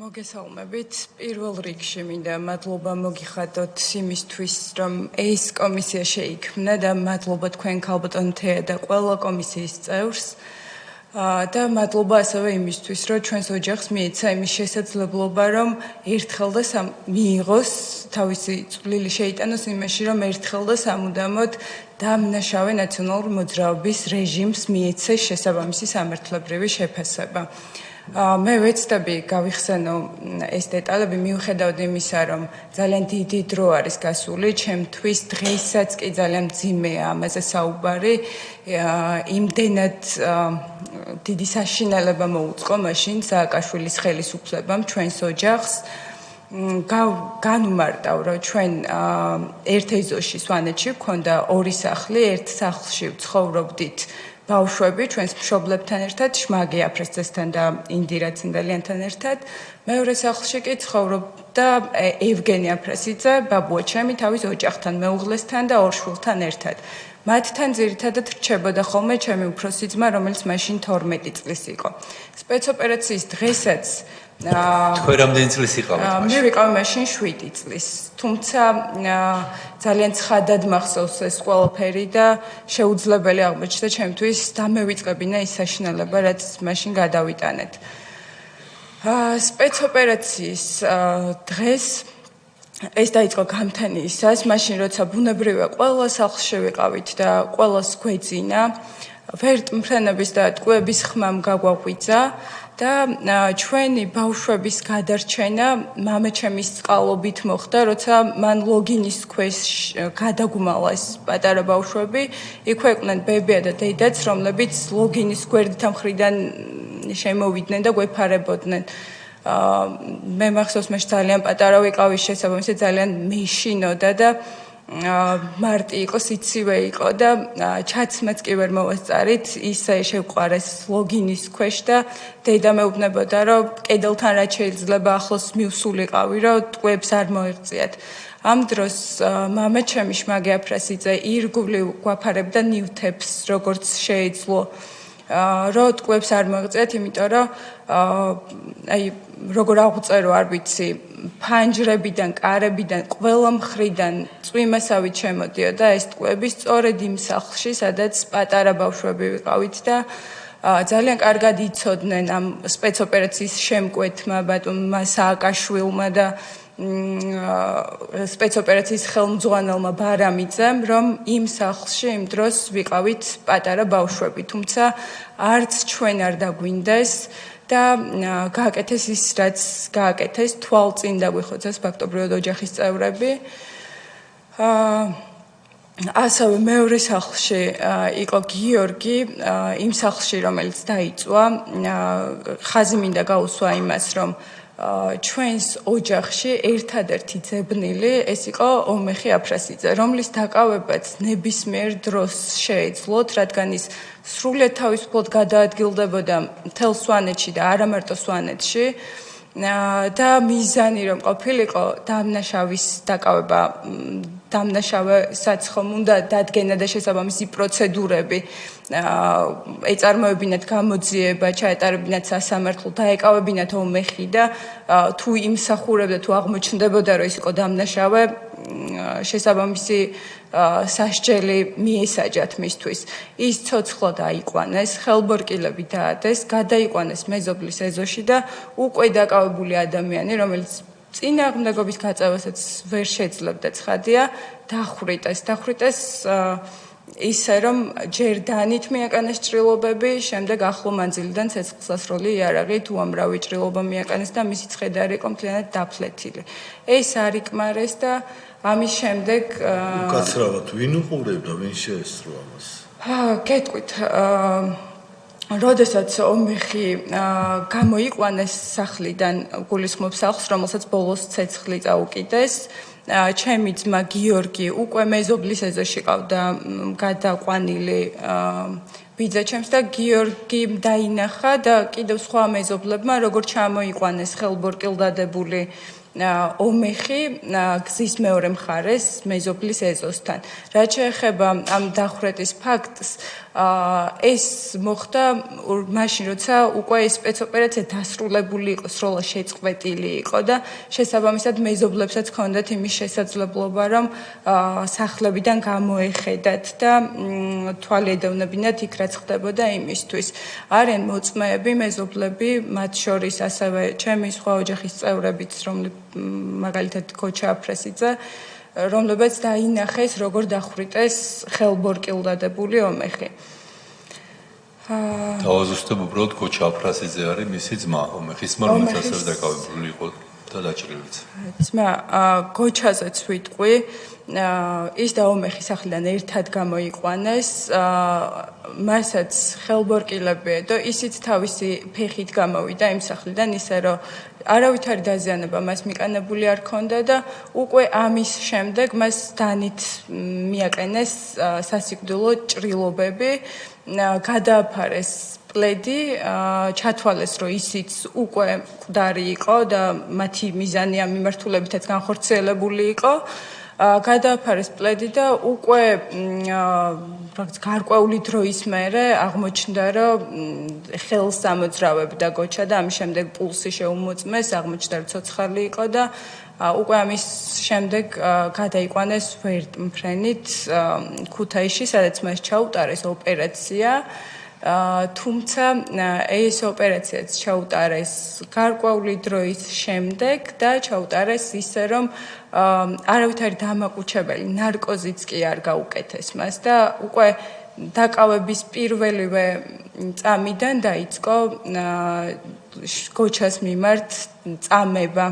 მოგესალმებით. პირველ რიგში მინდა მადლობა მოგიხადოთ იმისთვის, რომ ეს კომისია შეიქმნა და მადლობა თქვენ ქალბატონ თეა და ყველა კომისიის წევრს. და მადლობა ასევე იმისთვის, რომ ჩვენს ოჯახს მიეცა იმის შესაძლებლობა, რომ ერთხელ და მიიღოს თავისი წვლილი შეიტანოს იმაში, რომ ერთხელ და სამუდამოდ დამნაშავე ნაციონალური მოძრაობის რეჟიმს მიეცეს შესაბამისი სამართლებრივი შეფასება. მე ვეცდები გავიხსენო ეს დეტალები მიუხედავად იმისა, რომ ძალიან დიდი დრო არის გასული, ჩემთვის დღესაც კი ძალიან მძიმეა ამაზე საუბარი, იმდენად დიდი საშინელება მოუწყო მაშინ სააკაშვილის ხელისუფლებამ ჩვენს ოჯახს განუმარტავ, რომ ჩვენ ერთ ეზოში სვანეთში გვქონდა ორი სახლი, ერთ სახლში ვცხოვრობდით ბავშვები ჩვენს მშობლებთან ერთად, შმაგი აფრესძესთან და ინდირა ცინდალიანთან ერთად. მეორე სახლში კი ცხოვრობდა ევგენი აფრესიძე, ბაბუა ჩემი თავის ოჯახთან, მეუღლესთან და ორ შვილთან ერთად. მათთან ძირითადად რჩებოდა ხოლმე ჩემი უფროსი ძმა, რომელიც მაშინ 12 წლის იყო. სპეცოპერაციის დღესაც თქვენ რამდენი წლის იყავით მაშინ? მე ვიყავ მაშინ 7 წლის. თუმცა ძალიან ცხადად მახსოვს ეს ყველაფერი და შეუძლებელი აღმოჩნდა ჩემთვის დამევიწყებინა ის საშინელება, რაც მაშინ გადავიტანეთ. სპეცოპერაციის დღეს ეს დაიწყო გამთენიისას, მაშინ როცა ბუნებრივია ყველა სახლში ვიყავით და ყველას გვეძინა, ვერტმფრენების და ტყუების ხმამ გაგვაღვიძა და ჩვენი ბავშვების გადარჩენა მამაჩემის წყალობით მოხდა, როცა მან ლოგინის ქვეშ გადაგუმალა ეს პატარა ბავშვები, იქვე იყვნენ ბებია და დედაც, რომლებიც ლოგინის გვერდითა მხრიდან შემოვიდნენ და გვეფარებოდნენ. მე მახსოვს, მე ძალიან პატარა ვიყავი, შესაბამისად ძალიან მეშინოდა და მარტი იყო, სიცივე იყო და ჩაცმაც კი ვერ მოვასწარით, ისე შევყვარეს ლოგინის ქვეშ და დედა მეუბნებოდა, რომ კედელთან რაც შეიძლება ახლოს მივსულიყავი, რომ ტყუებს არ მოეღწიათ. ამ დროს მამაჩემი შმაგი აფრესიძე ირგვლივ გვაფარებდა ნივთებს, როგორც შეეძლო, რომ ტყუებს არ მოეღწიათ, იმიტომ რომ როგორ აღვწერო, არ ვიცი, ფანჯრებიდან, კარებიდან, ყველა მხრიდან წვიმასავით შემოდიოდა ეს ტყუები სწორედ იმ სახლში, სადაც პატარა ბავშვები ვიყავით და ძალიან კარგად იცოდნენ ამ სპეცოპერაციის შემკვეთმა ბატონმა სააკაშვილმა და სპეცოპერაციის ხელმძღვანელმა ბარამიძემ, რომ იმ სახლში იმ დროს ვიყავით პატარა ბავშვები, თუმცა არც ჩვენ არ დაგვინდეს და გააკეთეს ის, რაც გააკეთეს, თვალწინ დაგვიხოცეს ფაქტობრივად ოჯახის წევრები. ასევე მეორე სახლში იყო გიორგი, იმ სახლში, რომელიც დაიწვა, ხაზი მინდა გაუსვა იმას, რომ ჩვენს ოჯახში ერთადერთი ძებნილი ეს იყო ომეხი აფრესიძე, რომლის დაკავებაც ნებისმიერ დროს შეეძლოთ, რადგან ის სრულიად თავისუფლად გადაადგილდებოდა მთელ სვანეთში და არა მარტო სვანეთში და მიზანი რომ ყოფილიყო დამნაშავის დაკავება, დამნაშავე საცხომ უნდა დადგენა და შესაბამისი პროცედურები ეწარმოებინათ გამოძიება, ჩაეტარებინათ სასამართლო, დაეკავებინათ ომეხი და თუ იმსახურებდა, თუ აღმოჩნდებოდა, რომ ის იყო დამნაშავე, შესაბამისი სასჯელი მიესაჯათ მისთვის. ის ცოცხლად აიყვანეს, ხელბორკილები დაადეს, გადაიყვანეს მეზობლის ეზოში და უკვე დაკავებული ადამიანი, რომელიც წინააღმდეგობის გაწევასაც ვერ შეძლებდა ცხადია, დახვრიტეს ისე რომ ჯერ დანით მიაკანეს ჭრილობები, შემდეგ ახლო მანძილიდან ცეცხლსასროლი იარაღით უამრავი ჭრილობა მიაკანეს და მისი ცხედარი იყო მთლიანად დაფლეთილი. ეს არ იკმარეს და ამის შემდეგ უკაცრავად ვინ უყურებდა, ვინ შეესწრო ამას? გეტყვით, როდესაც ომეხი გამოიყვანეს სახლიდან, გულისხმობ სახლს, რომელსაც ბოლოს ცეცხლი წაუკიდეს, ჩემი ძმა გიორგი უკვე მეზობლის ეზოში ყავდა გადაყვანილი ბიძა ჩემს და გიორგი დაინახა და კიდევ სხვა მეზობლებმა როგორ ჩამოიყვანეს ხელბორკილ დადებული ომეხი გზის მეორე მხარეს მეზობლის ეზოსთან. რაც შეეხება ამ დახვრეტის ფაქტს, ეს მოხდა მაშინ, როცა უკვე ეს სპეცოპერაცია დასრულებული იყო, სროლა შეწყვეტილი იყო და შესაბამისად მეზობლებსაც ჰქონდათ იმის შესაძლებლობა, რომ სახლებიდან გამოეხედათ და თვალი ედევნებინათ იქ რაც ხდებოდა იმისთვის. არიან მოწმეები, მეზობლები, მათ შორის ასევე ჩემი სხვა ოჯახის წევრებიც, მაგალითად ქოჩა აფრესიძე, რომლებიც დაინახეს, როგორ დახვრიტეს ხელბორკილ დადებული ომეხი. დავაზუსტებ უბრალოდ ქოჩა აფრესიძე არის მისი ძმა, ომეხის ძმა, რომელიც ასევე დაკავებული იყო და დაჭრილიც. ძმა, ქოჩაზეც ვიტყვი, ის და ომეხი სახლიდან ერთად გამოიყვანეს, მასაც ხელბორკილები ედო, ისიც თავისი ფეხით გამოვიდა იმ სახლიდან, ისე რომ არავითარი დაზიანება მას მიყენებული არ ჰქონდა და უკვე ამის შემდეგ მას დანით მიაყენეს სასიკვდილო ჭრილობები, გადააფარეს პლედი, ჩათვალეს, რომ ისიც უკვე მკვდარი იყო და მათი მიზანი ამ მიმართულებითაც განხორციელებული იყო. გადააფარეს პლედი და უკვე გარკვეული დროის მერე აღმოჩნდა, რომ ხელს ამოძრავებდა გოჩა და ამის შემდეგ პულსი შეუმოწმეს, აღმოჩნდა, რომ ცოცხალი იყო და უკვე ამის შემდეგ გადაიყვანეს ვერტმფრენით ქუთაისში, სადაც მას ჩაუტარეს ოპერაცია. თუმცა ეს ოპერაციაც ჩაუტარეს გარკვეული დროის შემდეგ და ჩაუტარეს ისე, რომ არავითარი დამაკუჩებელი ნარკოზიც კი არ გაუკეთეს მას და უკვე დაკავების პირველივე წამიდან დაიწყო გოჩას მიმართ წამება.